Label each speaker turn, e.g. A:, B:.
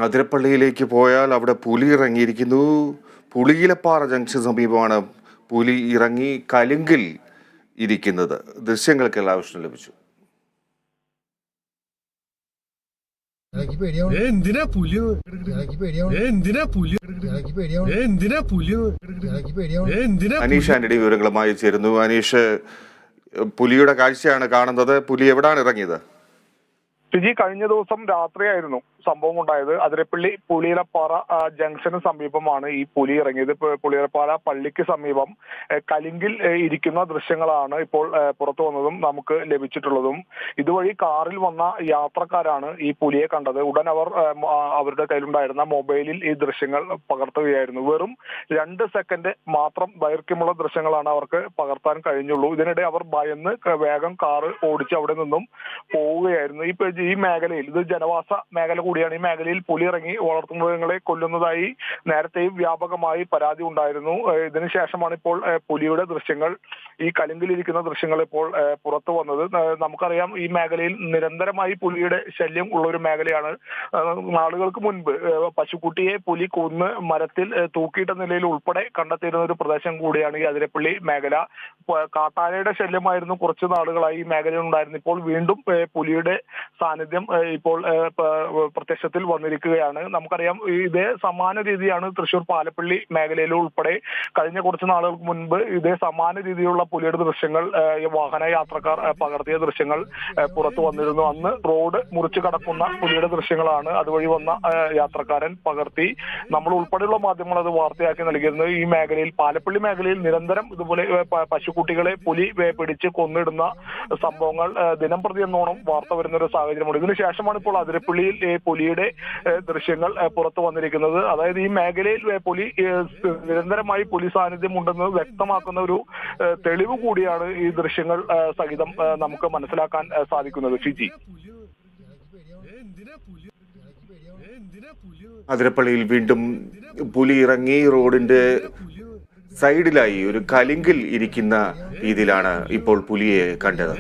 A: അതിരപ്പള്ളിയിലേക്ക് പോയാൽ അവിടെ പുലി ഇറങ്ങിയിരിക്കുന്നു. പുളിയിലപ്പാറ ജംഗ്ഷൻ സമീപമാണ് പുലി ഇറങ്ങി കലുങ്കിൽ ഇരിക്കുന്നത്. ദൃശ്യങ്ങൾക്കെല്ലാം വിഷ്ണു ലഭിച്ചു. അനീഷ് ആന്റണി വിവരങ്ങളുമായി ചേരുന്നു. അനീഷ്, പുലിയുടെ കാഴ്ചയാണ് കാണുന്നത്. പുലി എവിടാണ് ഇറങ്ങിയത്?
B: ഷിജി, കഴിഞ്ഞ ദിവസം രാത്രിയായിരുന്നു സംഭവം ഉണ്ടായത്. അതിരപ്പള്ളി പുളിയിലപ്പാറ ജംഗ്ഷന് സമീപമാണ് ഈ പുലി ഇറങ്ങിയത്. പുളിയിലപ്പാറ പള്ളിക്ക് സമീപം കലിങ്കിൽ ഇരിക്കുന്ന ദൃശ്യങ്ങളാണ് ഇപ്പോൾ പുറത്തു വന്നതും നമുക്ക് ലഭിച്ചിട്ടുള്ളതും. ഇതുവഴി കാറിൽ വന്ന യാത്രക്കാരാണ് ഈ പുലിയെ കണ്ടത്. ഉടൻ അവർ അവരുടെ കയ്യിലുണ്ടായിരുന്ന മൊബൈലിൽ ഈ ദൃശ്യങ്ങൾ പകർത്തുകയായിരുന്നു. വെറും 2 സെക്കൻഡ് മാത്രം ദൈർഘ്യമുള്ള ദൃശ്യങ്ങളാണ് അവർക്ക് പകർത്താൻ കഴിഞ്ഞുള്ളൂ. ഇതിനിടെ അവർ ഭയന്ന് വേഗം കാറ് ഓടിച്ച് അവിടെ നിന്നും പോവുകയായിരുന്നു. ഈ മേഖലയിൽ, ഇത് ജനവാസ മേഖല കൂടിയാണ്, ഈ മേഖലയിൽ പുലി ഇറങ്ങി വളർത്തുമൃഗങ്ങളെ കൊല്ലുന്നതായി നേരത്തെയും വ്യാപകമായി പരാതി ഉണ്ടായിരുന്നു. ഇതിനുശേഷമാണ് ഇപ്പോൾ പുലിയുടെ ദൃശ്യങ്ങൾ, ഈ കലുങ്കിലിരിക്കുന്ന ദൃശ്യങ്ങൾ ഇപ്പോൾ പുറത്തു വന്നത്. നമുക്കറിയാം, ഈ മേഖലയിൽ നിരന്തരമായി പുലിയുടെ ശല്യം ഉള്ള ഒരു മേഖലയാണ്. നാളുകൾക്ക് മുൻപ് പശുക്കുട്ടിയെ പുലി കൊന്ന് മരത്തിൽ തൂക്കിയിട്ട നിലയിൽ ഉൾപ്പെടെ കണ്ടെത്തിയിരുന്ന ഒരു പ്രദേശം കൂടിയാണ് ഈ അതിരപ്പള്ളി മേഖല. കാട്ടാനയുടെ ശല്യമായിരുന്നു കുറച്ച് നാളുകളായി ഈ മേഖലയിൽ ഉണ്ടായിരുന്നു. ഇപ്പോൾ വീണ്ടും പുലിയുടെ സാന്നിധ്യം ഇപ്പോൾ പ്രത്യക്ഷത്തിൽ വന്നിരിക്കുകയാണ്. നമുക്കറിയാം, ഇതേ സമാന രീതിയാണ് തൃശൂർ പാലപ്പള്ളി മേഖലയിൽ ഉൾപ്പെടെ കഴിഞ്ഞ കുറച്ച് നാളുകൾക്ക് മുൻപ് ഇതേ സമാന രീതിയിലുള്ള പുലിയുടെ ദൃശ്യങ്ങൾ വാഹന യാത്രക്കാർ പകർത്തിയ ദൃശ്യങ്ങൾ പുറത്തു വന്നിരുന്നു. അന്ന് റോഡ് മുറിച്ചു കടക്കുന്ന പുലിയുടെ ദൃശ്യങ്ങളാണ് അതുവഴി വന്ന യാത്രക്കാരൻ പകർത്തി നമ്മൾ ഉൾപ്പെടെയുള്ള മാധ്യമങ്ങൾ അത് വാർത്തയാക്കി നൽകിയിരുന്നു. ഈ മേഖലയിൽ, പാലപ്പള്ളി മേഖലയിൽ നിരന്തരം ഇതുപോലെ പശുക്കുട്ടികളെ പുലി പിടിച്ച് കൊന്നിടുന്ന സംഭവങ്ങൾ ദിനം പ്രതി എന്നോണം വാർത്ത വരുന്ന ഒരു സാഹചര്യമുണ്ട്. ഇതിനുശേഷമാണ് ഇപ്പോൾ അതിരപ്പള്ളിയിൽ പുലിയുടെ ദൃശ്യങ്ങൾ പുറത്തു വന്നിരിക്കുന്നത്. അതായത് ഈ മേഖലയിൽ പുലി നിരന്തരമായി പുലി സാന്നിധ്യം ഉണ്ടെന്ന് വ്യക്തമാക്കുന്ന ഒരു തെളിവ് കൂടിയാണ് ഈ ദൃശ്യങ്ങൾ സഹിതം നമുക്ക് മനസ്സിലാക്കാൻ സാധിക്കുന്നത്. ഫിജി,
A: അതിരപ്പള്ളിയിൽ വീണ്ടും പുലി ഇറങ്ങി റോഡിന്റെ സൈഡിലായി ഒരു കലിങ്കിൽ ഇരിക്കുന്ന രീതിയിലാണ് ഇപ്പോൾ പുലിയെ കണ്ടത്.